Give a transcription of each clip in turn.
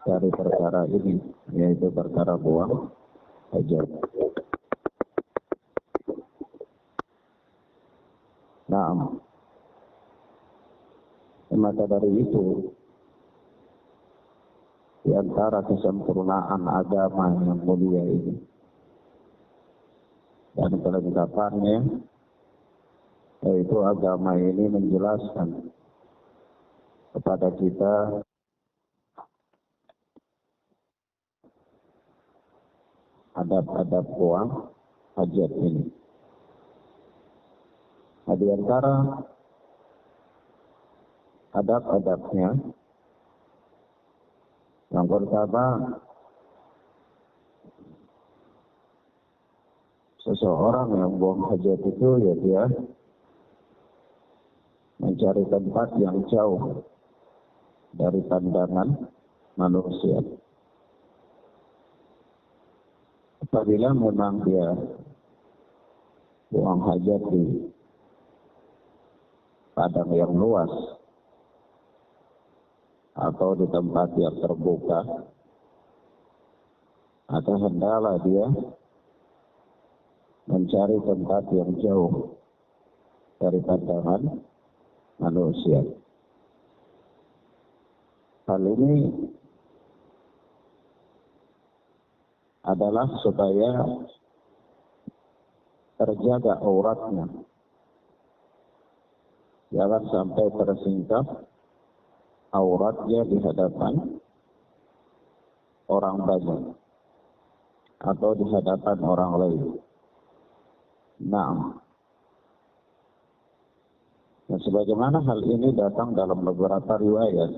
dari perkara ini, yaitu perkara buang hajat. Nah, maka dari itu, di antara kesempurnaan agama yang mulia ini dan kelengkapannya, yaitu agama ini menjelaskan kepada kita adab-adab buang hajat ini. Nah, di antara adab-adabnya, yang pertama, seseorang yang buang hajat itu ya dia mencari tempat yang jauh dari pandangan manusia. Apabila memang dia buang hajat di padang yang luas atau di tempat yang terbuka, atau hendaklah dia mencari tempat yang jauh dari pandangan manusia. Hal ini adalah supaya terjaga auratnya, jangan sampai tersingkap auratnya di hadapan orang banyak atau di hadapan orang lain. Nah, sebagaimana hal ini datang dalam beberapa riwayat,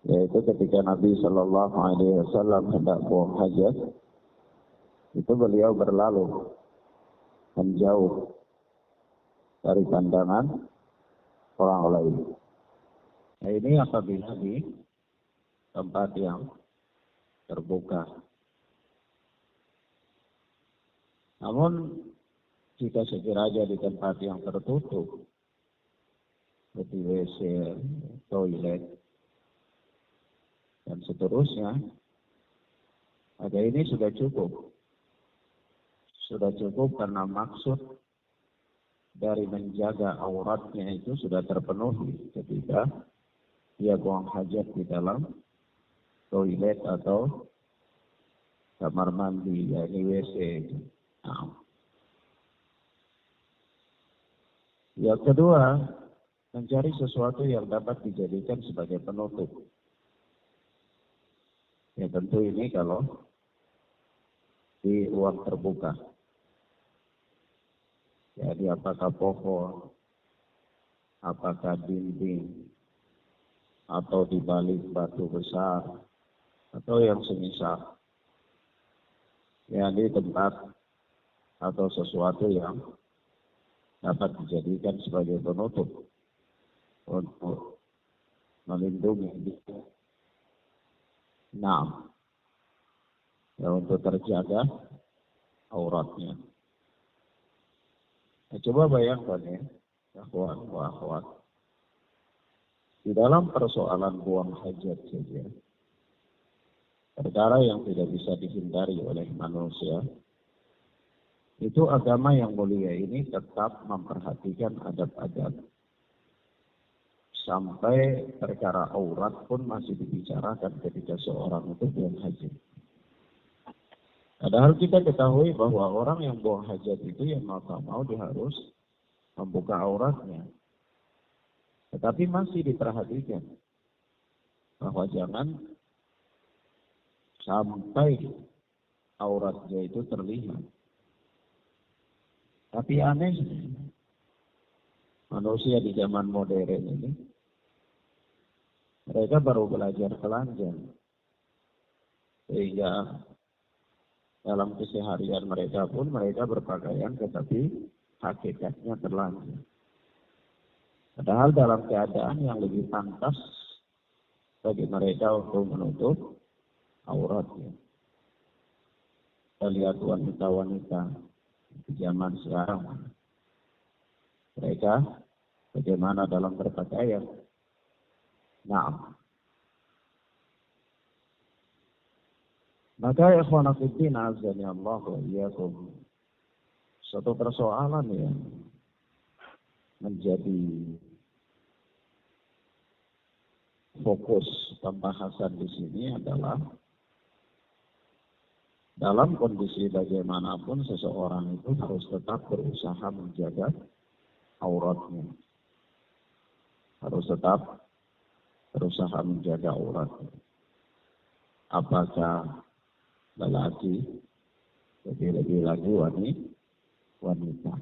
yaitu ketika Nabi Shallallahu Alaihi Wasallam hendak buang hajat, itu beliau berlalu menjauh dari pandangan orang lain. Nah, ini apabila di tempat yang terbuka. Namun jika sekiranya di tempat yang tertutup, seperti WC, toilet, dan seterusnya, maka ini sudah cukup. Sudah cukup karena maksud dari menjaga auratnya itu sudah terpenuhi ketika dia buang hajat di dalam toilet atau kamar mandi, yakni WC. Nah. Yang kedua, mencari sesuatu yang dapat dijadikan sebagai penutup. Ya tentu ini kalau di ruang terbuka. Jadi apakah pohon, apakah dinding, atau di balik batu besar, atau yang semisal. Ya di tempat atau sesuatu yang dapat dijadikan sebagai penutup untuk melindungi diri. Nah, ya untuk terjaga auratnya. Nah, coba bayangkan ya, akhwat wa akhwat, di dalam persoalan buang hajat saja, perkara yang tidak bisa dihindari oleh manusia, itu agama yang mulia ini tetap memperhatikan adab-adab. Sampai perkara aurat pun masih dibicarakan ketika seorang itu buang hajat. Padahal kita ketahui bahwa orang yang buang hajat itu yang mau tak mau dia harus membuka auratnya. Tetapi masih diperhatikan bahwa jangan sampai auratnya itu terlihat. Tapi aneh, manusia di zaman modern ini, mereka baru belajar telanjang. Sehingga dalam keseharian mereka pun mereka berpakaian tetapi hakikatnya telanjang. Padahal dalam keadaan yang lebih pantas bagi mereka untuk menutup auratnya. Kita lihat wanita-wanita di zaman sekarang. Mereka bagaimana dalam berpakaian. Nah, Maka ikhwan fillah azza Allah wa iyyakum, suatu persoalan yang menjadi fokus pembahasan di sini adalah dalam kondisi bagaimanapun seseorang itu harus tetap berusaha menjaga auratnya. Harus tetap berusaha menjaga auratnya. Apakah lelaki, lebih-lebih lagi wanita.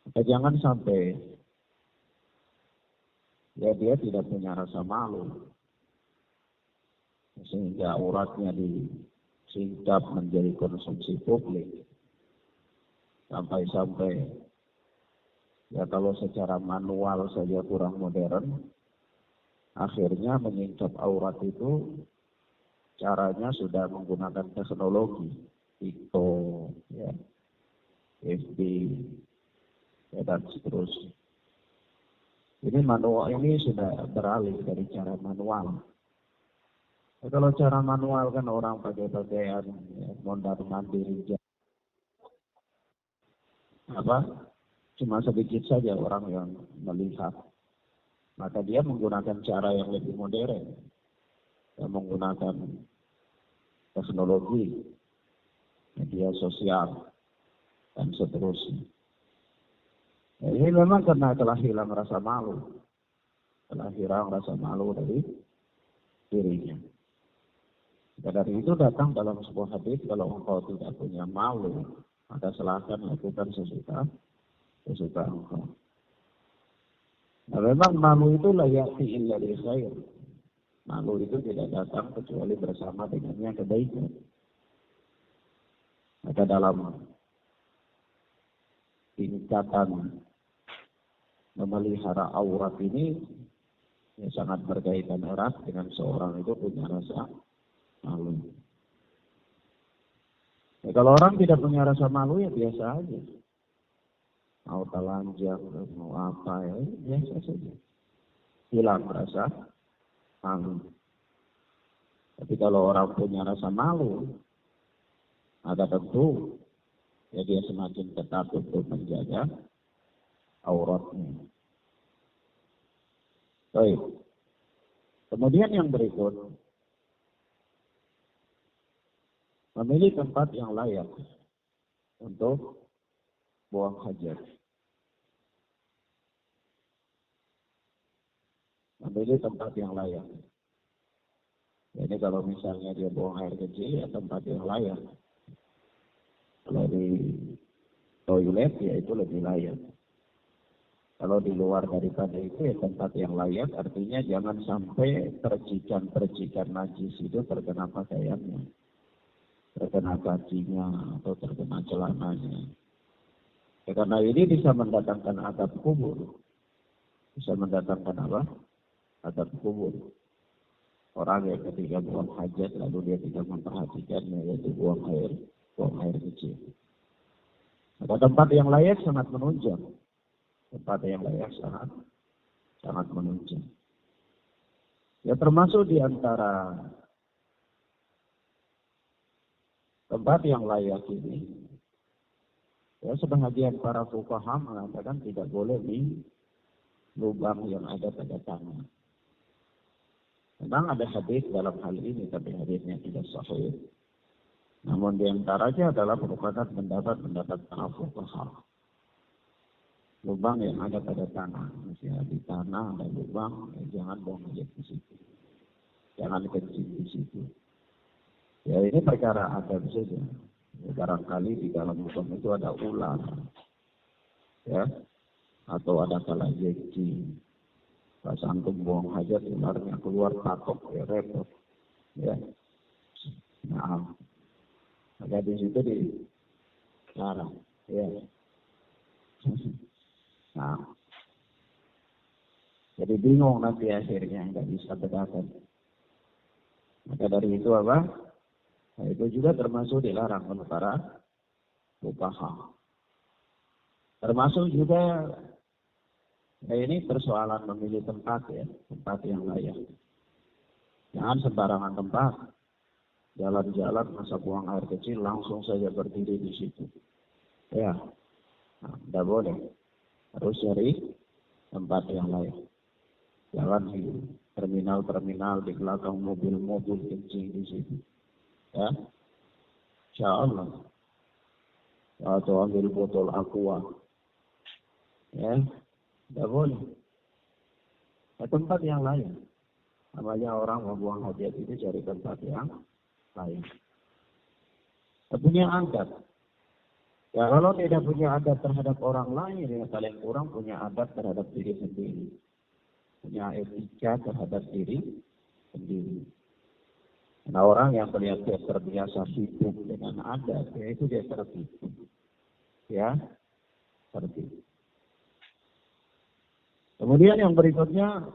Maka jangan sampai ya dia tidak punya rasa malu sehingga auratnya disingkap menjadi konsumsi publik, sampai-sampai ya kalau secara manual saja kurang modern, akhirnya menyingkap aurat itu caranya sudah menggunakan teknologi, TikTok, ya, FB, ya, dan seterusnya. Ini manual, ini sudah beralih dari cara manual. Ya, kalau cara manual kan orang pakai pakaian ya, mondar mandir, cuma sedikit saja orang yang melihat. Maka dia menggunakan cara yang lebih modern, yang menggunakan teknologi, media sosial, dan seterusnya. Ya, ini memang karena telah hilang rasa malu. Telah hilang rasa malu dari dirinya. Dan dari itu datang dalam sebuah hadis, kalau engkau tidak punya malu, maka silahkan lakukan sesuka engkau. Nah, memang malu itu layak illa li khair. Malu itu tidak datang kecuali bersama dengannya kebaikan. Maka dalam tingkatan memelihara aurat ini ya, sangat berkaitan erat dengan seorang itu punya rasa malu. Ya, kalau orang tidak punya rasa malu ya biasa aja. Mau telanjang, mau apa ya biasa saja. Hilang rasa malu. Tapi kalau orang punya rasa malu, maka tentu ya dia semakin ketat untuk menjaga auratnya. Baik. Kemudian yang berikut, memilih tempat yang layak untuk buang hajat. Memilih tempat yang layak. Jadi kalau misalnya dia buang air kecil, ya tempat yang layak. Kalau di toilet, ya itu lebih layak. Kalau di luar daripada itu, ya tempat yang layak, artinya jangan sampai percikan-percikan najis itu terkena pakaiannya, terkena kakinya, atau terkena celananya. Ya, karena ini bisa mendatangkan azab kubur. Bisa mendatangkan apa? Azab kubur. Orang yang ketika buang hajat lalu dia tidak memperhatikannya, yaitu buang air kecil. Maka tempat yang layak sangat menunjang. Tempat yang layak sangat menunjang. Ya, termasuk di antara tempat yang layak ini, ya sebahagian para fuqaha mengatakan tidak boleh di lubang yang ada pada tanah. Memang ada hadis dalam hal ini, tapi hadisnya tidak sahih. Namun di antaranya adalah merupakan pendapat para fuqaha. Lubang yang ada pada tanah, misalnya di tanah ada lubang, ya jangan buang hajat di situ. Jangan kencing di situ. Ya ini perkara adab saja. Ya, barangkali di dalam lubang itu ada ular, ya, atau ada kalajengking. Pas antum buang hajat, ularnya keluar patok, ya repot. Ya, nah, maka di situ dilarang. Ya. Nah, jadi bingung nanti akhirnya nggak bisa bedakan. Maka dari itu apa? Nah, itu juga termasuk dilarang oleh para fuqaha. Termasuk juga ini persoalan memilih tempat ya, tempat yang layak. Jangan sembarangan tempat. jalan-jalan masa buang air kecil langsung saja berdiri di situ. Ya, tidak boleh. Harus cari tempat yang lain. Jangan di terminal-terminal di belakang mobil-mobil kencing di situ. Ya, insya Allah. Atau ambil botol aqua. Ya, tidak boleh. Ke tempat yang lain. Namanya orang membuang hajat itu cari tempat yang lain. Punya adat. Ya kalau tidak punya adat terhadap orang lain, ya paling kurang punya adat terhadap diri sendiri. Punya etika terhadap diri sendiri. Nah orang yang terbiasa hidup dengan adat, ya itu dia tertipu. Ya, tertipu. Kemudian yang berikutnya,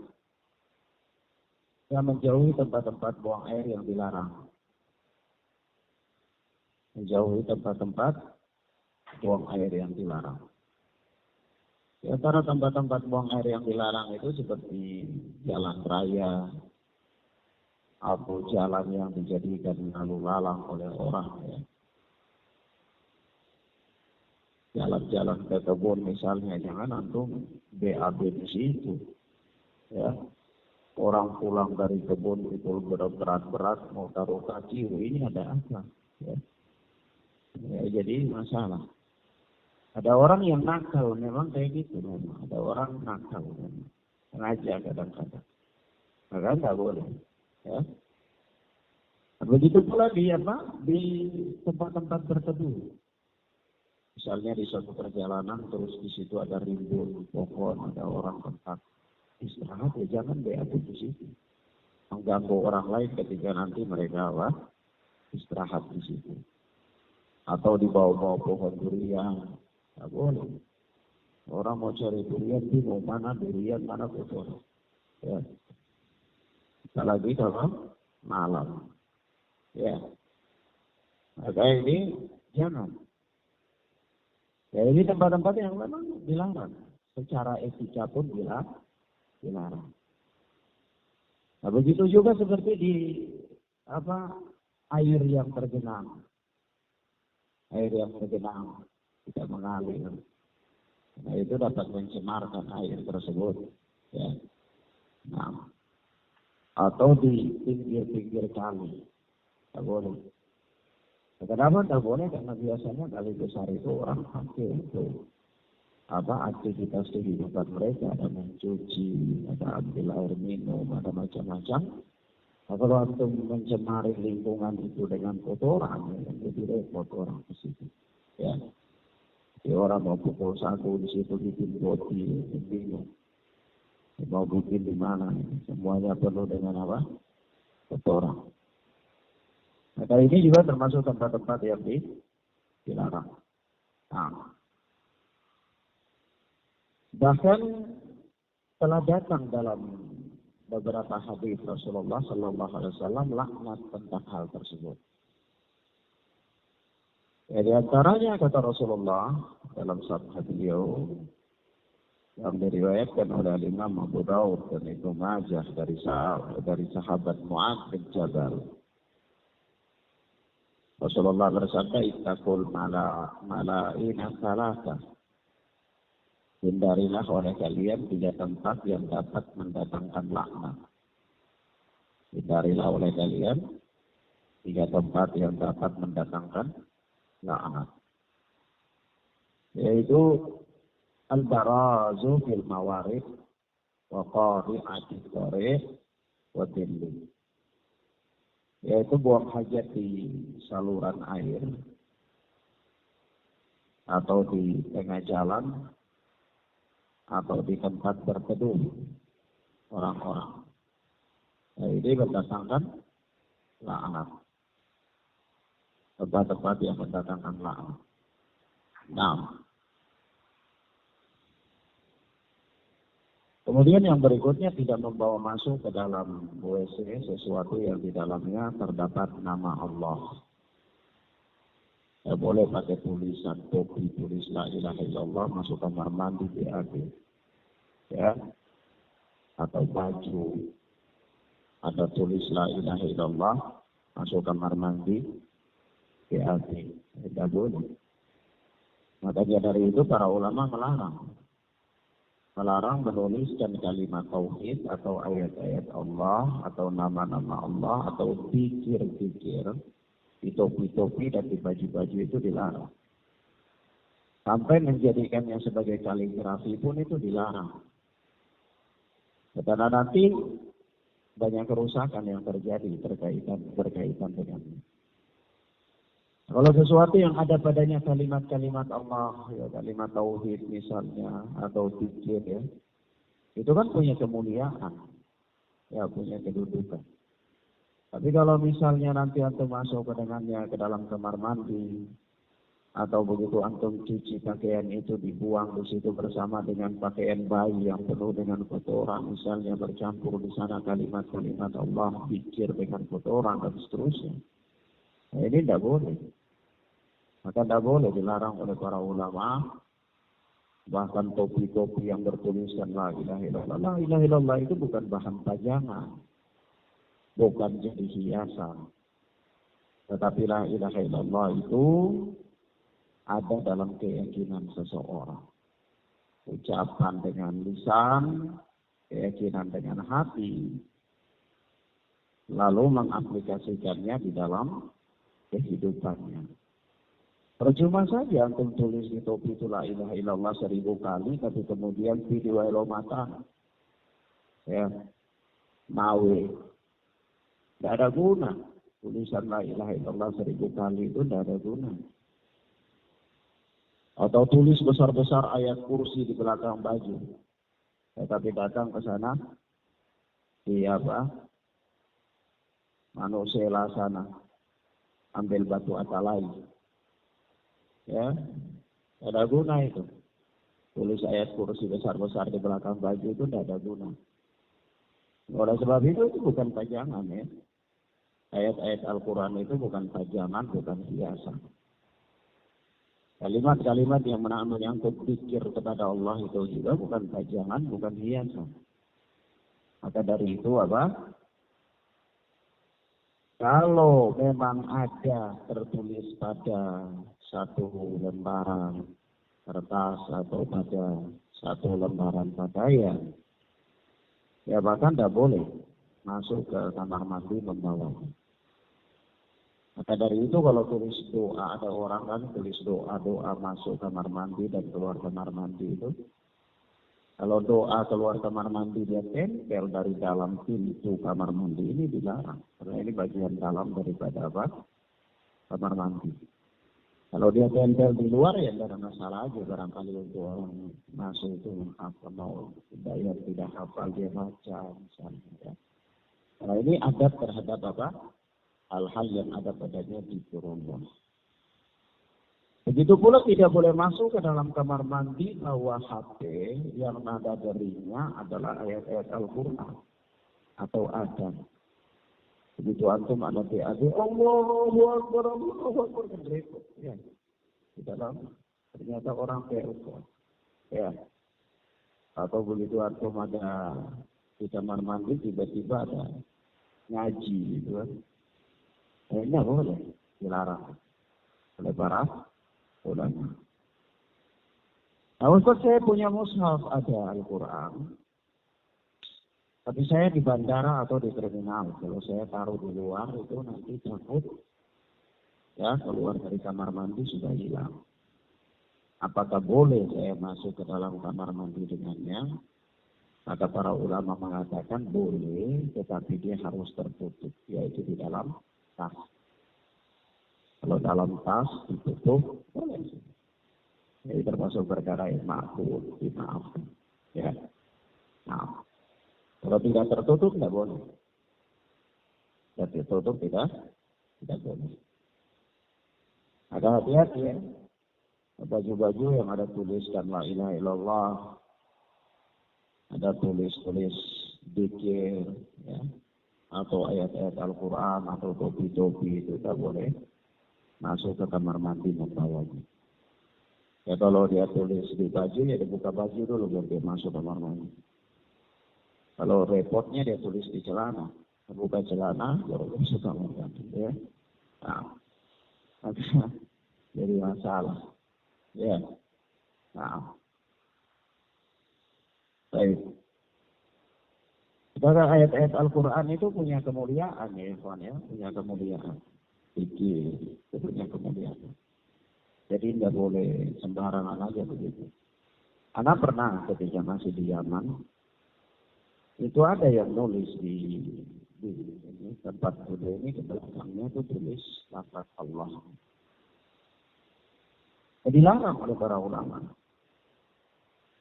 yang menjauhi tempat-tempat buang air yang dilarang. Menjauhi tempat-tempat buang air yang dilarang. Di antara tempat-tempat buang air yang dilarang itu seperti jalan raya atau jalan yang dijadikan lalu lalang oleh orang. Ya. Jalan-jalan ke kebun misalnya, jangan antum BAB di situ. Ya. Orang pulang dari kebun itu berat-berat mau taruh kaki, ini ada apa? Ya. Ya, jadi masalah. Ada orang yang nakal, memang kayak gitu. Memang. Ada orang nakal, memang. Sengaja kadang-kadang. Maka nggak boleh. Ya. Begitu pula di tempat-tempat berteduh. Misalnya di suatu perjalanan, terus di situ ada rimbun pohon, ada orang tempat istirahat, ya jangan BAB di situ. Mengganggu orang lain ketika nanti mereka istirahat di situ. Atau di bawah-bawah pohon durian. Tidak boleh. Orang mau cari durian, bingung mana durian, mana pohon. Ya. Apalagi kalau malam. Ya. Maka ini jangan. Ya ini tempat-tempat yang memang dilarang. Secara etika pun dilarang. Nah begitu juga seperti di air yang tergenang. Air yang tergenang tidak mengalir. Nah itu dapat mencemarkan air tersebut. Ya. Nah, atau di pinggir-pinggir kali. Tidak boleh. Kenapa tidak boleh? Karena biasanya kali besar itu orang pakai itu aktivitas kehidupan mereka, ada mencuci, ada ambil air minum, ada macam-macam. Nah, kalau antum mencemari lingkungan itu dengan kotoran, ya, jadi repot orang di situ. Ya, jadi orang mau pukul satu di situ bikin boti, bingung. Mau bikin di mana? Semuanya penuh dengan kotoran. Maka ini juga termasuk tempat-tempat yang dilarang. Nah, bahkan telah datang dalam beberapa hadis Rasulullah Sallallahu Alaihi Wasallam laknat tentang hal tersebut. Ya, di antaranya kata Rasulullah dalam sabda beliau yang diriwayatkan oleh Imam Abu Daud dan Ibnu Majah dari sahabat Mu'adz bin Jabal. Rasulullah bersabda, "Ittaqul mala'ina salasa." Hindarilah oleh kalian 3 tempat yang dapat mendatangkan laknat. Hindarilah oleh kalian 3 tempat yang dapat mendatangkan laknat. Yaitu al-barazu fil mawarid wa qari'atit thariq wa dhilli. Yaitu buang hajat di saluran air atau di tengah jalan atau di tempat berteduh orang-orang. Nah, ini mendatangkan laknat. Tempat-tempat yang mendatangkan laknat. Nah, kemudian yang berikutnya tidak membawa masuk ke dalam WC sesuatu yang di dalamnya terdapat nama Allah. Ya, boleh pakai tulisan topi tulis la ilaha illallah masuk kamar mandi BAB. Ya. Atau baju ada tulis la ilaha illallah masuk kamar mandi, BAB, tidak boleh. Makanya dari itu para ulama melarang menuliskan kalimat tauhid atau ayat-ayat Allah atau nama-nama Allah atau zikir-zikir di topi-topi dan di baju-baju itu dilarang. Sampai menjadikannya sebagai kaligrafi pun itu dilarang. Karena nanti banyak kerusakan yang terjadi berkaitan dengannya. Kalau sesuatu yang ada padanya kalimat-kalimat Allah, ya kalimat tauhid misalnya, atau zikir ya, itu kan punya kemuliaan, ya punya kedudukan. Tapi kalau misalnya nanti antum masuk ke dengannya ke dalam kamar mandi, atau begitu antum cuci pakaian itu dibuang di situ bersama dengan pakaian bayi yang penuh dengan kotoran, misalnya bercampur di sana kalimat-kalimat Allah, zikir dengan kotoran dan seterusnya. Nah, ini tidak boleh. Maka tidak boleh, dilarang oleh para ulama. Bahkan topi-topi yang bertuliskan la ilaha illallah. La ilaha illallah itu bukan bahan pajangan, bukan jadi hiasan. Tetapi la ilaha illallah itu ada dalam keyakinan seseorang. Ucapan dengan lisan, keyakinan dengan hati, lalu mengaplikasikannya di dalam kehidupannya. Percuma saja antum tulis di topi itu la ilaha illallah 1000 kali, tapi kemudian video mata, ya, mawe, tidak ada guna. Tulisan la ilaha illallah 1000 kali itu tidak ada guna. Atau tulis besar-besar ayat kursi di belakang baju, tetapi datang ke sana di manusia sana ambil batu atalai. Ya, ada guna itu. Tulis ayat kursi besar-besar di belakang baju itu tidak ada guna. Oleh sebab itu bukan pajangan ya. Ayat-ayat Al-Quran itu bukan pajangan, bukan hiasan. Kalimat-kalimat yang menyangkut zikir kepada Allah itu juga bukan pajangan, bukan hiasan. Maka dari itu kalau memang ada tertulis pada satu lembaran kertas atau pada satu lembaran pakaian, ya bahkan tidak boleh masuk ke kamar mandi membawanya. Maka dari itu kalau tulis doa, ada orang kan tulis doa masuk kamar mandi dan keluar kamar mandi itu. Kalau doa keluar kamar mandi dia tempel dari dalam pintu kamar mandi, ini dilarang. Karena ini bagian dalam daripada kamar mandi. Kalau dia tempel di luar ya tidak ada masalah aja. Barangkali untuk orang masuk itu mau tidak hafal dia baca misalnya. Ya. Nah ini adab terhadap hal-hal yang ada padanya di Qur'an. Begitu pula tidak boleh masuk ke dalam kamar mandi bawa HP yang nada derinya adalah ayat-ayat Al-Quran atau adzan. Begitu antum ada PAD, Allahu Akbar, repot. Ya. Di dalam ternyata orang telepon. Ya. Atau begitu antum ada di kamar mandi tiba-tiba ada ngaji gitu kan. Ini boleh dilarang oleh para ulama. Nah, Ustaz saya punya mushaf ada Al-Quran, tapi saya di bandara atau di terminal. Kalau saya taruh di luar itu nanti takut ya keluar dari kamar mandi sudah hilang. Apakah boleh saya masuk ke dalam kamar mandi dengannya? Maka para ulama mengatakan boleh, tetapi dia harus tertutup, yaitu di dalam tas. Kalau dalam tas ditutup, boleh. Jadi termasuk perkara yang dimaafkan. Ya. Nah, kalau tidak tertutup, tidak boleh. Tidak tertutup, tidak boleh. Ada hati-hati ya. Baju-baju yang ada tuliskan la ilaha illallah, ada tulis-tulis zikir, ya, atau ayat-ayat Al-Quran, atau topi-topi itu tidak boleh masuk ke kamar mandi membawanya. Ya kalau dia tulis di baju, ya dibuka baju dulu biar dia masuk kamar mandi. Kalau repotnya dia tulis di celana, buka celana baru masuk kamar mandi ya. Nah, jadi masalah ya. Nah, baik. Karena ayat-ayat Al-Quran itu punya kemuliaan ya, Ikhwan ya, punya kemuliaan. Itu punya kemuliaan. Jadi tidak boleh sembarangan aja begitu. Anak pernah ketika masih di Yaman, itu ada yang nulis di tempat dulu ini, ke belakangnya itu tulis lafaz Allah. Dilarang oleh para ulama,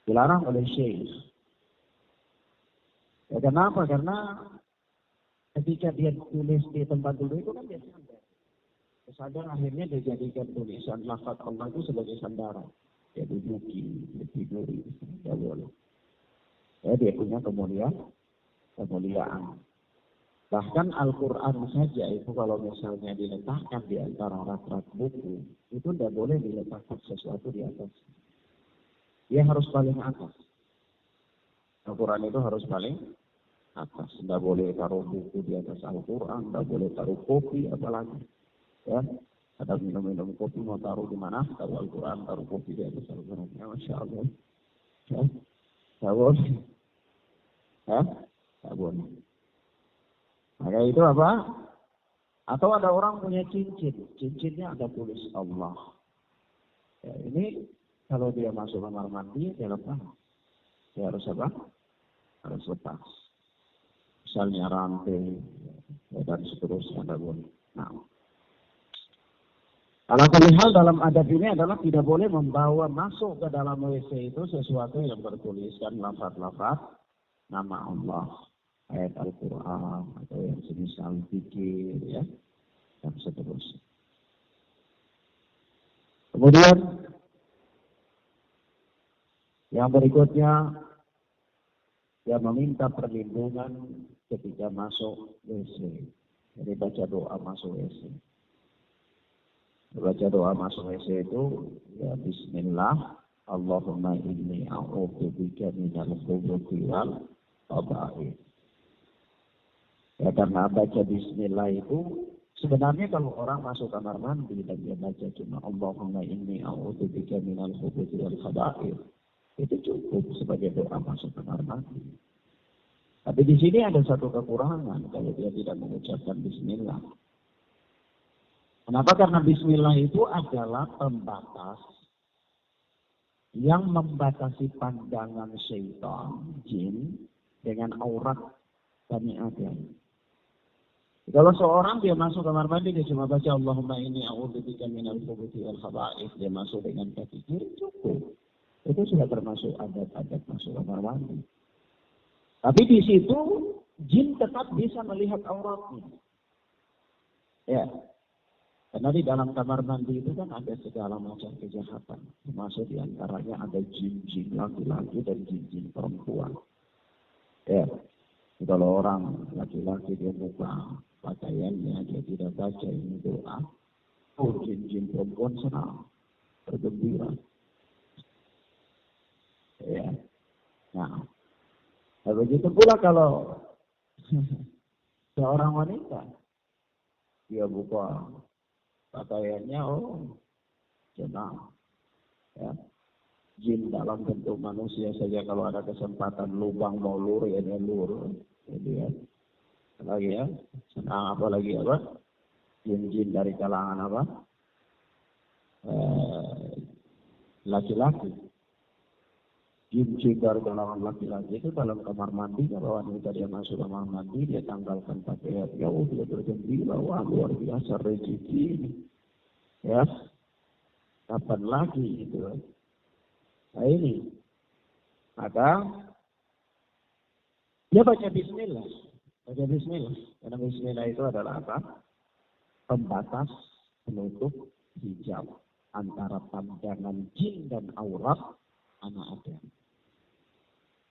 dilarang oleh syekh. Ya, kenapa? Karena ketika dia tulis di tempat dulu itu kan dia sadar, akhirnya dia jadikan tulisan lafaz Allah itu sebagai sandaran. Dia duduki, dia tiduri, tidak boleh. Ya, dia punya kemuliaan. Bahkan Al-Quran saja itu kalau misalnya diletakkan di antara rak-rak buku, itu tidak boleh diletakkan sesuatu di atas. Dia harus paling atas. Al-Quran itu harus paling atas. Tidak boleh taruh buku di atas Al-Quran, tidak boleh taruh kopi apalagi. Ya, ada minum-minum kopi mau taruh di mana? Taruh Al-Quran, taruh kopi di atas Al-Quran. Ya, Masya Allah. Ya, tidak boleh. Ya, tidak boleh. Maka itu apa? Atau ada orang punya cincin, cincinnya ada tulis Allah. Ya, ini kalau dia masuk kamar mandi, dia lepas. Dia harus apa? Harus lepas. Misalnya rantai dan seterusnya tidak boleh. Nah, alasan hal dalam adab ini adalah tidak boleh membawa masuk ke dalam WC itu sesuatu yang bertuliskan lafaz-lafaz nama Allah, ayat Al-Quran atau yang semisal zikir ya, dan seterusnya. Kemudian yang berikutnya, dia meminta perlindungan ketika masuk WC. Jadi baca doa masuk WC. Baca doa masuk WC itu ya Bismillah, Allahumma inni a'udzubika minal khubuthi wal khaba'ith. Ya, karena baca Bismillah itu sebenarnya kalau orang masuk kamar mandi dan dia baca cuma Allahumma inni a'udzubika minal khubuthi wal khaba'ith, itu cukup sebagai doa masuk kamar mandi. Tapi di sini ada satu kekurangan kalau dia tidak mengucapkan Bismillah. Kenapa? Karena Bismillah itu adalah pembatas yang membatasi pandangan syaitan, jin, dengan aurat Bani Adam. Kalau seorang dia masuk kamar mandi, dia cuma baca Allahumma inni a'udzubika minal khubuthi wal khaba'ith, dia masuk dengan kaki kiri, cukup. Itu sudah termasuk adab-adab masuk kamar mandi. Tapi di situ jin tetap bisa melihat auratnya. Ya. Karena di dalam kamar mandi itu kan ada segala macam kejahatan. Termasuk diantaranya ada jin-jin laki-laki dan jin-jin perempuan. Ya. Kalau orang laki-laki dia buka pakaiannya, dia tidak baca ini doa, oh jin-jin perempuan senang, bergembira. Ya. Nah, begitu pula kalau seorang wanita, dia buka pakaiannya, oh senang. Ya. Jin dalam bentuk manusia saja kalau ada kesempatan lubang mau lur, ya dia lur. Jadi ya, lagi ya, senang apalagi apa? Jin-jin dari kalangan apa? Laki-laki. Jin-jin dari kalangan laki-laki itu dalam kamar mandi, kalau wanita dia masuk kamar mandi, dia tanggalkan pakaian, ya dia bergembira, wah luar biasa rezeki ini. Ya, kapan lagi itu? Nah ini, maka dia baca Bismillah, karena Bismillah itu adalah apa? Pembatas, penutup, hijab antara pandangan jin dan aurat anak Adam.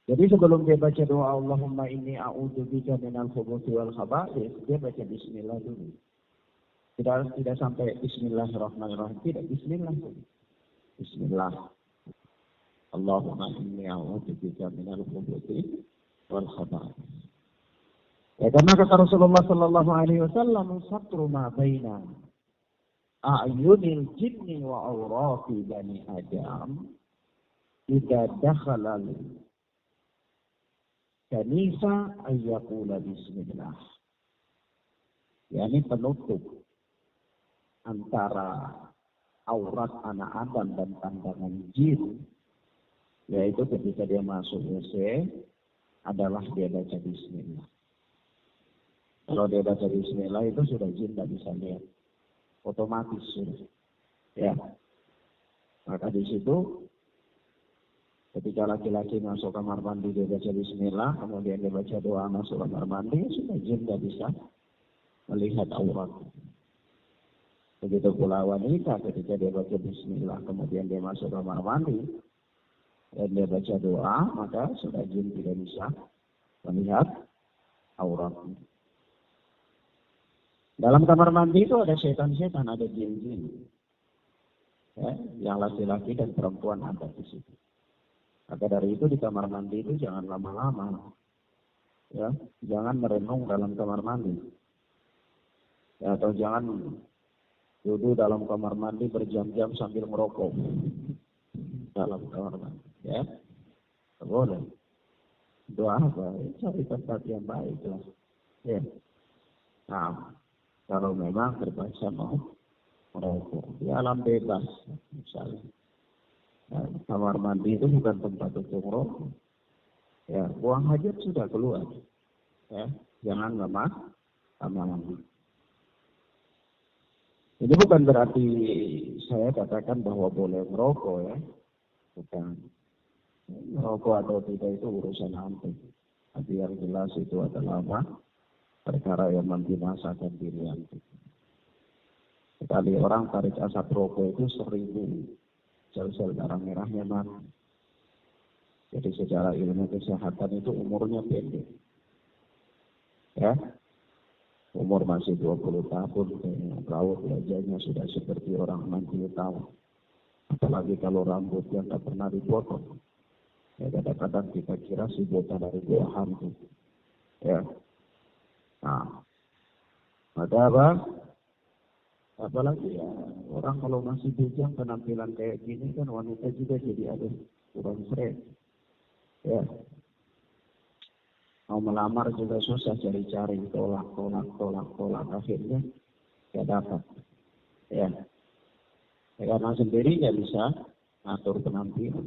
Jadi sebelum dia baca doa Allahumma inni a'udzubika minal khubuthi wal khaba'ith, dia baca Bismillah dulu. Tidak sampai Bismillahirrahmanirrahim, tidak, Bismillah dulu. Bismillah. Allahumma inni a'udzubika minal khubuthi wal khaba'ith. Karena kata Rasulullah sallallahu alaihi wasallam, "Satru ma baina a'yunil jinni wa awrati bani Adam idza dakhala kanisa ayyaqula bismillah." Yani penutup antara aurat anak Adam dan pandangan jin, yaitu ketika dia masuk WC adalah dia baca bismillah. Kalau dia baca bismillah itu sudah jin tidak bisa lihat, otomatis sudah. Ya, maka di situ ketika laki-laki masuk kamar mandi dia baca bismillah, kemudian dia baca doa masuk kamar mandi, sudah jin tidak bisa melihat aurat. Begitu pula wanita ketika dia baca bismillah kemudian dia masuk kamar mandi dan dia baca doa, maka sudah jin tidak bisa melihat aurat. Dalam kamar mandi itu ada setan-setan, ada jin-jin. Ya, yang laki-laki dan perempuan ada di situ. Maka dari itu di kamar mandi itu jangan lama-lama. Ya, jangan merenung dalam kamar mandi. Ya, atau jangan duduk dalam kamar mandi berjam-jam sambil merokok dalam kamar mandi, ya boleh. Doa apa? Cari tempat yang baik lah. Ya. Nah, kalau memang terpaksa mau merokok, di alam bebas, misalnya. Nah, kamar mandi itu bukan tempat untuk merokok. Ya, buang hajat sudah keluar. Ya, jangan lama-lama. Ini bukan berarti saya katakan bahwa boleh merokok ya. Bukan. Merokok atau tidak itu urusan antum. Tapi yang jelas itu adalah apa? Perkara yang membinasakan diri antum. Sekali orang tarik asap rokok itu 1000 sel-sel darah merahnya mati. Jadi secara ilmu kesehatan itu umurnya pendek. Ya. Umur masih 20 tahun, raut wajahnya sudah seperti orang 60 tahun. Apalagi kalau rambutnya tak pernah dipotong. Ya, kadang-kadang kita kira si bota dari gua hantu. Ya. Nah, maka apa? Apalagi ya, orang kalau masih bujang penampilan kayak gini kan wanita juga jadi ada kurang keren. Ya. Mau melamar juga susah, cari-cari, tolak, akhirnya tidak dapat. Ya, karena sendiri nggak bisa ngatur penampilan,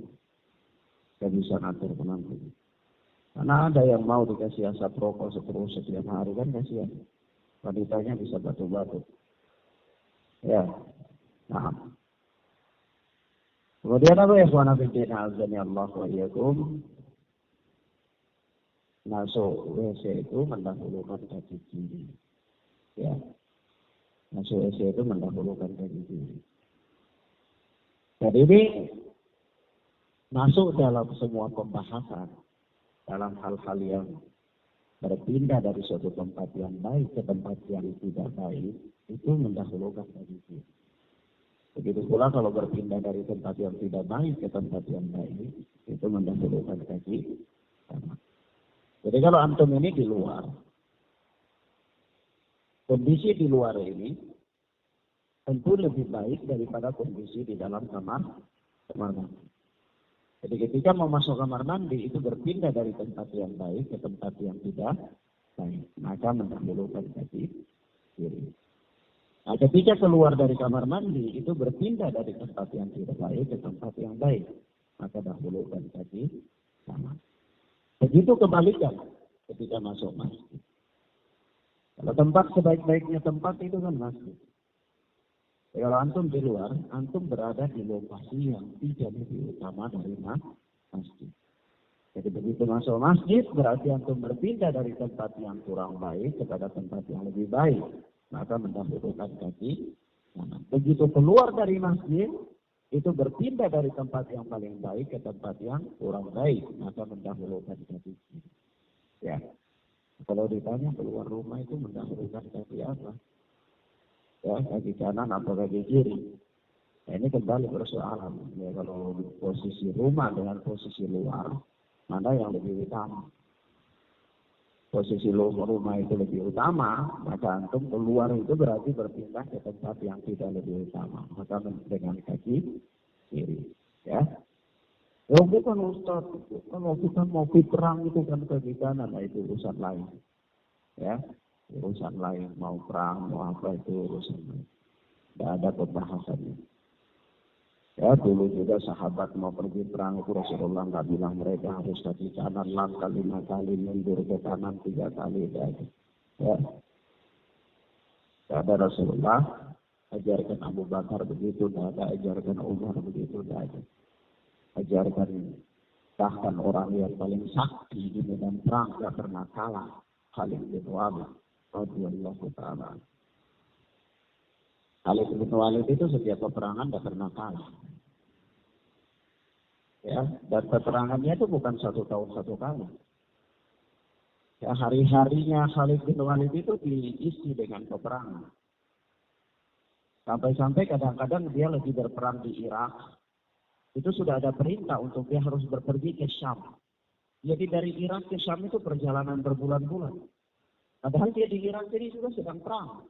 Karena ada yang mau dikasih asap rokok terus setiap hari kan kasihan. Wanitanya bisa batu-batu. Ya, nah. Kemudian apa ya, kawan fillah, azza Allah wa iyyakum. Masuk WC itu mendahulukan kaki kiri. Ya. Masuk WC itu mendahulukan kaki kiri. Jadi ini masuk dalam semua pembahasan dalam hal-hal yang berpindah dari suatu tempat yang baik ke tempat yang tidak baik, itu mendahulukan kaki kiri. Begitu pula kalau berpindah dari tempat yang tidak baik ke tempat yang baik, itu mendahulukan kaki kanan. Jadi kalau antum ini di luar, kondisi di luar ini tentu lebih baik daripada kondisi di dalam kamar mandi. Jadi ketika mau masuk kamar mandi itu berpindah dari tempat yang baik ke tempat yang tidak baik, maka mendahulukan kaki kiri. Nah, ketika keluar dari kamar mandi itu berpindah dari tempat yang tidak baik ke tempat yang baik, maka dahulukan kaki kanan. Begitu kebalikan ketika masuk masjid. Kalau tempat sebaik-baiknya tempat itu kan masjid. Kalau antum di luar, antum berada di lokasi yang tidak lebih utama dari masjid. Jadi begitu masuk masjid berarti antum berpindah dari tempat yang kurang baik kepada tempat yang lebih baik. Maka mendahulukan kaki kanan. Begitu keluar dari masjid, itu berpindah dari tempat yang paling baik ke tempat yang kurang baik, maka mendahulukan kaki kiri. Ya, kalau ditanya keluar rumah itu mendahulukan kaki apa? Ya, kaki kanan atau kaki kiri? Nah, ini kembali persoalan. Ya, kalau posisi rumah dengan posisi luar, mana yang lebih utama? posisi rumah itu lebih utama, maka antum keluar itu berarti berpindah ke tempat yang tidak lebih utama, maka dengan kaki kiri, ya. Oh bukan Ustaz, kalau kita mau perang itu kan kaki kanan, nah itu urusan lain, ya, urusan lain, mau perang mau apa itu urusan lain, tidak ada pembahasannya. Ya dulu juga sahabat mau pergi perang itu Rasulullah nggak bilang mereka harus kaki kanan langkah 5 kali, mundur ke kanan 3 kali, ya. Ada Rasulullah ajarkan Abu Bakar begitu, tidak ada ajarkan Umar begitu, tidak ada. Ajarkan bahkan orang yang paling sakti di medan perang tidak pernah kalah, Khalid bin Walid radhiyallahu ta'ala. Khalid bin Walid itu setiap peperangan tidak pernah kalah. Ya, dan peperangannya itu bukan 1 tahun 1 kali. Ya, hari-harinya Khalid bin Walid itu diisi dengan peperangan. Sampai-sampai kadang-kadang dia lagi berperang di Irak, itu sudah ada perintah untuk dia harus berpergi ke Syam. Jadi dari Irak ke Syam itu perjalanan berbulan-bulan. Padahal dia di Irak jadi juga sedang perang.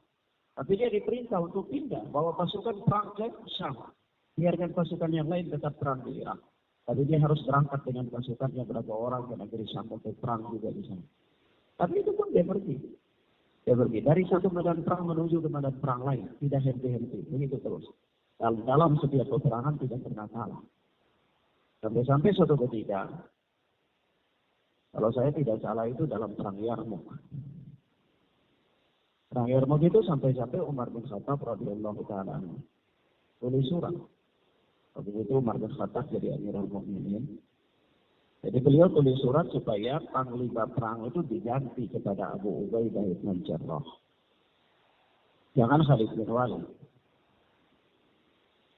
Tapi dia diperintah untuk pindah, bawa pasukan perang ke Syam. Biarkan pasukan yang lain tetap perang di Irak. Tapi dia harus berangkat dengan pasukannya berapa orang ke negeri Syam untuk perang juga di sana. Tapi itu pun dia pergi. Dia pergi dari satu medan perang menuju ke medan perang lain, tidak henti-henti, begitu terus. Dalam setiap peperangan tidak pernah kalah. Sampai-sampai suatu ketika, kalau saya tidak salah itu dalam perang Yarmouk. Perang Yarmouk itu sampai-sampai Umar bin Khattab radhiyallahu ta'ala tulis surat. Waktu itu Umar bin Khattab jadi Amirul Mukminin. Jadi beliau tulis surat supaya panglima perang itu diganti kepada Abu Ubaidah bin Jarrah. Jangan Khalid bin Walid.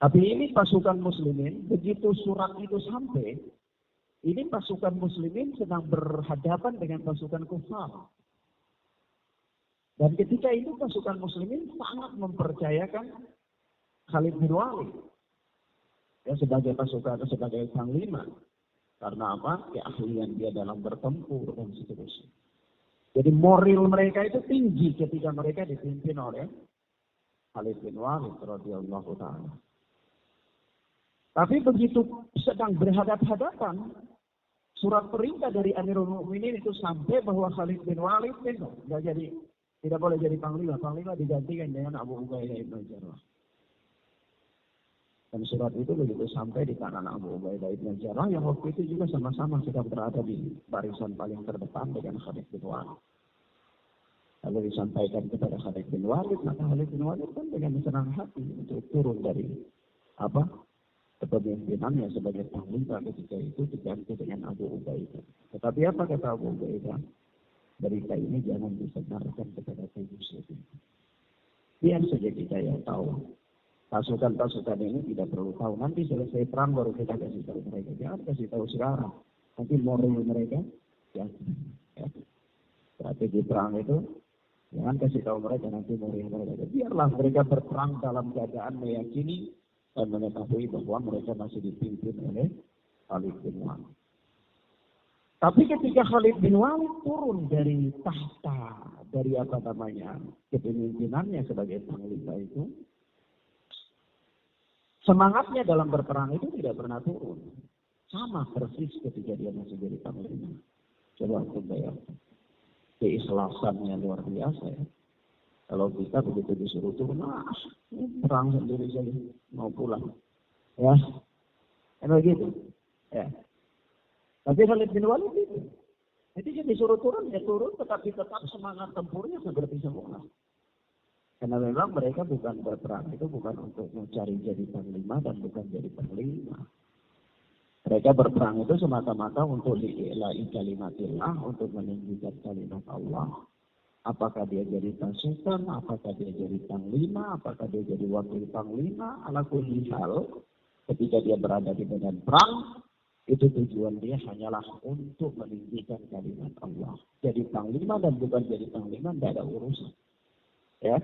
Tapi ini pasukan muslimin, begitu surat itu sampai, ini pasukan muslimin sedang berhadapan dengan pasukan kufar. Dan ketika itu pasukan muslimin sangat mempercayakan Khalid bin Walid. Ya, sebagai pasukan, sebagai panglima. Karena apa? Keahlian dia dalam bertempur dan seterusnya. Jadi moral mereka itu tinggi ketika mereka dipimpin oleh Khalid bin Walid radhiyallahu ta'ala. Tapi begitu sedang berhadap-hadapan, surat perintah dari Amirul Mukminin itu sampai bahwa Khalid bin Walid tidak boleh jadi panglima. Panglima digantikan dengan Abu Ubaidah bin Jarrah. Dan surat itu begitu sampai di kanan Abu Ubaidah bin Jarrah yang waktu itu juga sama-sama sedang berada di barisan paling terdepan dengan Khalid bin Walid. Lalu disampaikan kepada Khalid bin Walid, maka Khalid bin Walid kan dengan senang hati untuk turun dari kepemimpinannya sebagai panglima ketika itu diganti dengan Abu Ubaidah. Tetapi apa kata Abu Ubaidah? Berita ini jangan disebarkan kepada kaum muslimin. Biar saja kita yang tahu. Pasukan-pasukan ini tidak perlu tahu. Nanti selesai perang baru kita kasih tahu mereka. Jangan kasih tahu sekarang. Nanti moral mereka, ya. Strategi perang itu, jangan kasih tahu mereka nanti moral mereka. Biarlah mereka berperang dalam keadaan meyakini dan mengetahui bahwa mereka masih dipimpin oleh Khalid bin Walid. Tapi ketika Khalid bin Walid turun dari tahta, dari kepemimpinannya sebagai panglima itu, semangatnya dalam berperang itu tidak pernah turun. Sama persis ketika dia masih jadi panglima. Coba aku bayangkan. Keikhlasannya luar biasa ya. Kalau kita begitu disuruh turun, perang sendiri saja mau pulang. Ya, emang gitu. Ya. Tapi Khalid bin Walid itu. Jadi dia disuruh turun, ya turun, tetapi tetap semangat tempurnya seperti semula. Karena memang mereka bukan berperang, itu bukan untuk mencari jadi panglima dan bukan jadi panglima. Mereka berperang itu semata-mata untuk li'ila'i kalimatillah, untuk meninggikan kalimat Allah. Apakah dia jadi pasukan, apakah dia jadi panglima, apakah dia jadi wakil panglima, ala kulli hal, ketika dia berada di medan perang, itu tujuan dia hanyalah untuk meninggikan kalimat Allah. Jadi panglima dan bukan jadi panglima, tidak ada urusan. Ya.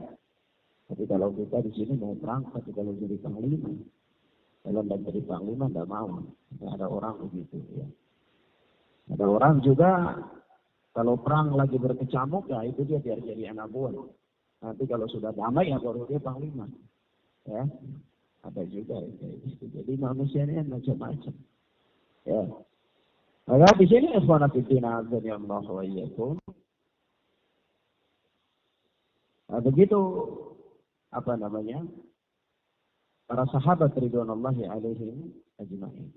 Tapi kalau kita di sini mau perang, tapi kalau jadi panglima, kalau tidak jadi panglima tidak mau. Tidak ada orang begitu. Ya. Ada orang juga Kalau perang lagi berkecamuk, ya itu dia biar jadi anak buah. Nanti kalau sudah damai ya baru dia panglima. Ya, ada juga ya, gitu. Jadi manusia ini macam-macam. Ya. Maka di sini ikhwan fillah Allah wa iyyakum. Nah, begitu apa namanya? Para sahabat ridwanullahi alaihim ajma'in.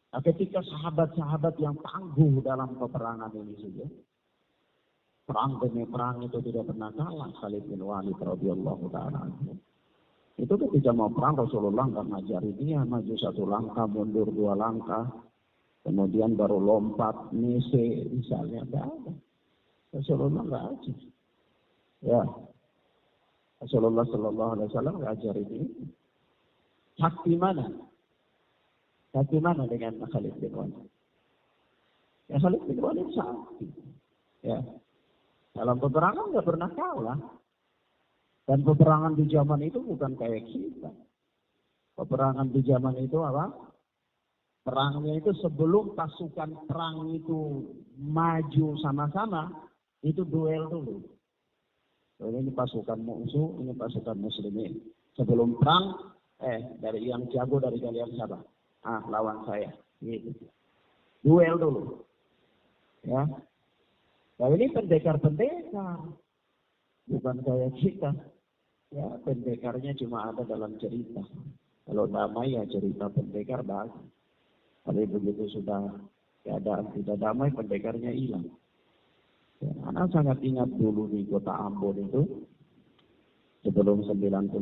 Nah, ketika sahabat-sahabat yang tangguh dalam peperangan ini saja, perang demi perang itu tidak pernah kalah. Khalid bin Walid radhiyallahu ta'ala anhu. Itu ketika mau perang Rasulullah nggak ngajari dia maju satu langkah, mundur dua langkah, kemudian baru lompat, nise misalnya, nggak ada. Rasulullah nggak ajar. Ya, Rasulullah Sallallahu Alaihi Wasallam nggak ajari ini. Sakti mana? Sakti mana dengan Khalid bin Walid? Ya Khalid bin Walid sakti. Ya, dalam peperangan nggak pernah kalah. Dan peperangan di zaman itu bukan kayak kita. Peperangan di zaman itu apa? Perangnya itu sebelum pasukan perang itu maju sama-sama, itu duel dulu. Ini pasukan musuh, ini pasukan muslimin. Sebelum perang, dari yang jago dari kalian siapa? Lawan saya. Gitu. Duel dulu. Ya. Nah ini pendekar-pendekar. Bukan kayak kita. Ya, pendekarnya cuma ada dalam cerita. Kalau damai ya cerita pendekar bagus. Tapi begitu sudah keadaan tidak damai, pendekarnya hilang. Ya, anak sangat ingat dulu di kota Ambon itu, sebelum 99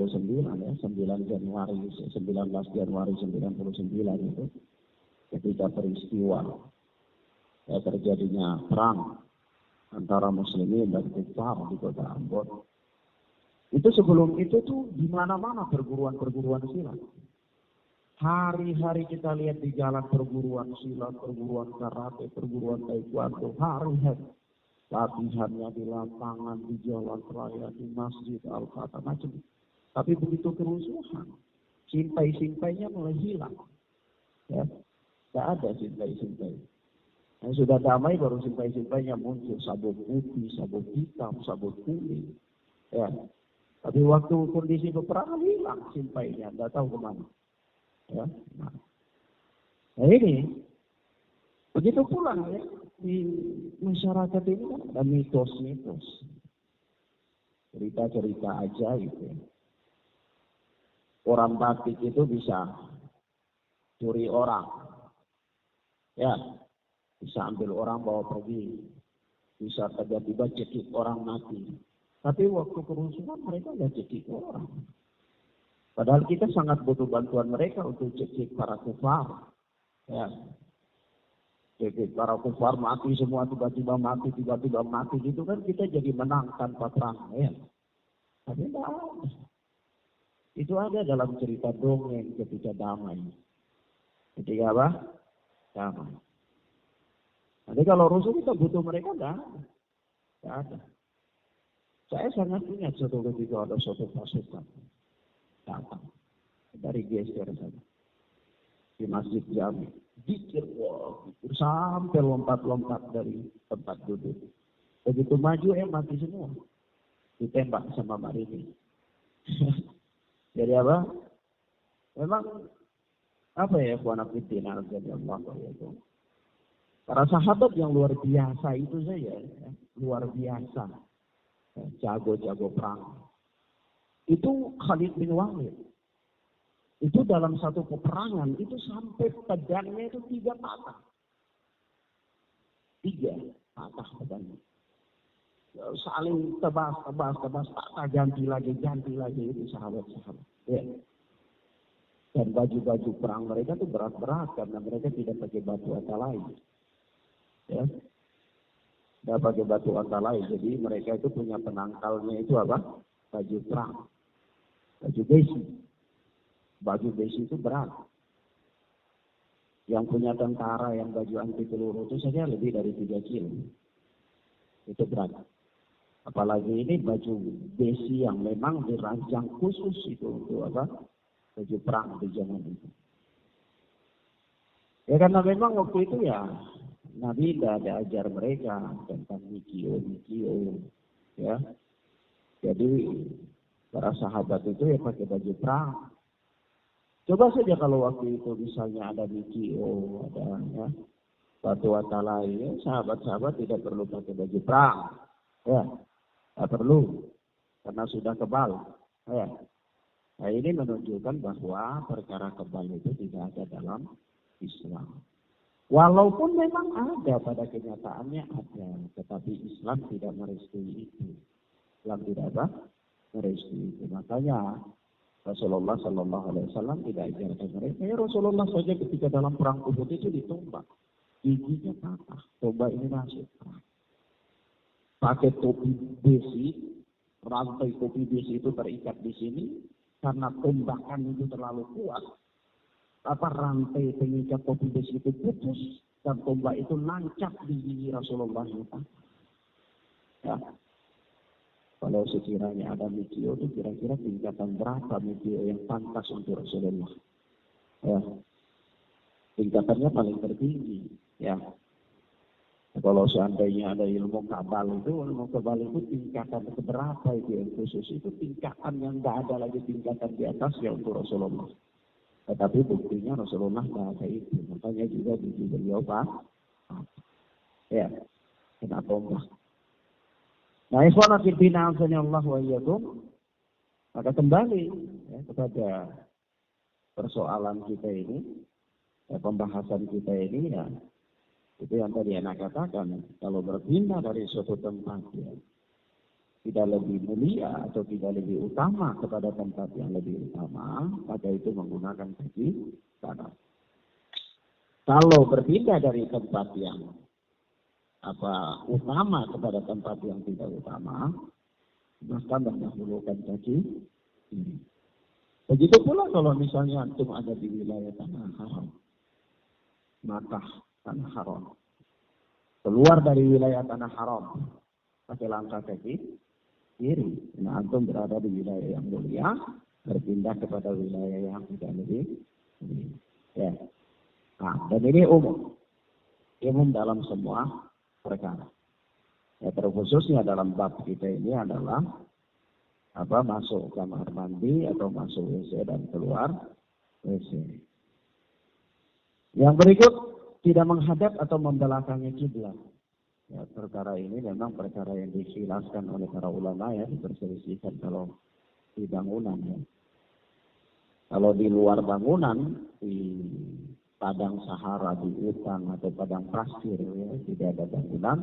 ya, 19 Januari 99 itu, ketika peristiwa ya, terjadinya perang antara muslimin dan kufar di kota Ambon. Itu sebelum itu tuh di mana-mana perguruan-perguruan silat. Hari-hari kita lihat di jalan perguruan silat, perguruan karate, perguruan taekwondo, hari-hari latihannya di lapangan, di jalan raya, di masjid, al-fatah, macam. Tapi begitu kerusuhan, simpai-simpainya mulai hilang. Ya, tidak ada simpai-simpai. Yang sudah damai baru simpai-simpainya muncul, sabuk putih, sabuk hitam, sabuk kuning. Ya. Tapi waktu kondisi peperangan hilang simpainya, tidak tahu kemana. Ya. Nah ini, begitu pula ya, di masyarakat ini kan ada mitos-mitos. Cerita-cerita aja gitu. Orang batik itu bisa curi orang. Ya, bisa ambil orang bawa pergi. Bisa tiba-tiba cekik orang mati. Tapi waktu kerusuhan mereka nggak cekik orang. Padahal kita sangat butuh bantuan mereka untuk cekik para kufar. Ya. Cekik para kufar mati semua tiba-tiba mati gitu kan kita jadi menang tanpa perang. Ya. Tapi tidak ada. Itu ada dalam cerita dongeng ketika damai. Ketika apa? Damai. Nanti kalau rusuh kita butuh mereka nggak ada. Nggak ada. Saya sangat ingat suatu ketika ada suatu pasukan datang dari geser saja di Masjid Jami, dikir sampai lompat-lompat dari tempat duduk. Begitu maju mati semua, ditembak sama Marini. Jadi apa? Memang apa ya kawan fillah radhiyallahu anhu. Para sahabat yang luar biasa itu saja, ya, luar biasa. Jago-jago perang. Itu Khalid bin Walid. Itu dalam satu peperangan itu sampai pedangnya itu 3 patah. 3 patah pedangnya. Saling tebas, patah, ganti lagi itu sahabat-sahabat. Ya. Dan baju-baju perang mereka itu berat-berat karena mereka tidak pakai batu lain. Ya. Tidak pakai batu lain. Jadi mereka itu punya penangkalnya itu apa? Baju perang. Baju besi. Baju besi itu berat. Yang punya tentara yang baju anti peluru itu saja lebih dari 3 kilo. Itu berat. Apalagi ini baju besi yang memang dirancang khusus itu untuk apa? Baju perang di zaman itu. Ya karena memang waktu itu ya Nabi tidak ada ajar mereka tentang mikio, ya. Jadi para sahabat itu ya pakai baju perang. Coba saja kalau waktu itu misalnya ada mikio, ada ya, fatwa lain, sahabat-sahabat tidak perlu pakai baju perang, ya, tidak perlu karena sudah kebal, ya. Nah ini menunjukkan bahwa perkara kebal itu tidak ada dalam Islam. Walaupun memang ada pada kenyataannya ada, tetapi Islam tidak merestui itu. Islam tidak apa? Merestui itu. Makanya Rasulullah Shallallahu Alaihi Wasallam tidak ajarkan mereka. Ya Rasulullah saja ketika dalam perang Uhud itu ditombak, giginya patah. Tombak ini masuk. Pakai topi besi, rantai topi besi itu terikat di sini karena tombakan itu terlalu kuat. Rantai pengikat topi besi itu putus dan tombak itu nancap di gigi Rasulullah. Ya. Kalau sekiranya ada mikio itu kira-kira tingkatan berapa mikio yang pantas untuk Rasulullah? Ya. Tingkatannya paling tertinggi. Ya. Kalau seandainya ada ilmu kebal itu tingkatan keberapa itu yang khusus itu tingkatan yang tidak ada lagi tingkatan di atasnya untuk Rasulullah. Tetapi buktinya Rasulullah tidak ada itu. Makanya juga di beliau ya, kena tombak. Nah, ikhwan fillah Allah wa iyyakum. Maka kembali ya, kepada persoalan kita ini, ya, pembahasan kita ini ya, itu yang tadi anak katakan, kalau berpindah dari suatu tempat ya, tidak lebih mulia atau tidak lebih utama kepada tempat yang lebih utama, maka itu menggunakan kaki kanan. Kalau berpindah dari tempat yang utama kepada tempat yang tidak utama, maka mendahulukan kaki kiri. Begitu pula kalau misalnya antum ada di wilayah tanah haram, maka tanah haram, keluar dari wilayah tanah haram, pakai langkah kaki kiri. Nah, antum berada di wilayah yang mulia, berpindah kepada wilayah yang tidak lebih ya. Nah, dan ini umum dalam semua perkara. Ya, terkhususnya dalam bab kita ini adalah masuk kamar mandi atau masuk WC dan keluar WC. Yang berikut, tidak menghadap atau membelakangi kiblat. Ya, perkara ini memang perkara yang dijelaskan oleh para ulama ya, diperselisihkan kalau di bangunan ya. Kalau di luar bangunan, di padang sahara, di hutan atau padang pasir ya, tidak ada bangunan,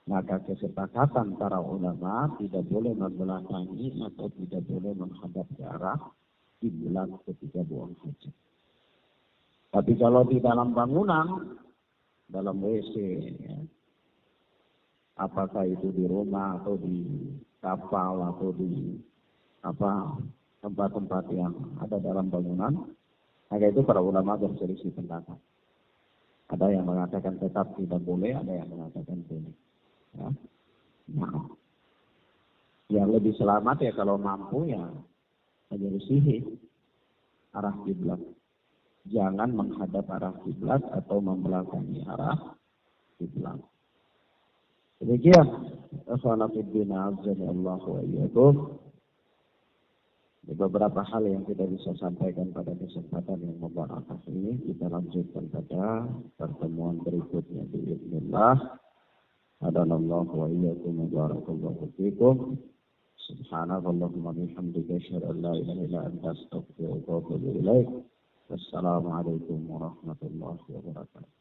maka kesepakatan para ulama tidak boleh membelakangi atau tidak boleh menghadap ke arah kiblat ketika buang hajat. Tapi kalau di dalam bangunan, dalam WC ya, apakah itu di rumah atau di kapal atau di tempat-tempat yang ada dalam bangunan, maka itu para ulama berselisih pendapat. Ada yang mengatakan tetap tidak boleh, ada yang mengatakan boleh. Ya. Nah, yang lebih selamat ya kalau mampu ya menyelisihi arah kiblat. Jangan menghadap arah kiblat atau membelakangi arah kiblat. Demikian, Assalamualaikum warahmatullahi wabarakatuh. Beberapa hal yang kita bisa sampaikan pada kesempatan yang mubarakah ini, kita lanjutkan pada pertemuan berikutnya. Bismillah. Hadanallahu wa iyyakum wa barakallahu fikum. Subhanallahumma bihamdika asyhadu an la ilaha illa anta astaghfiruka wa atubu ilaik. Wassalamualaikum warahmatullahi wabarakatuh.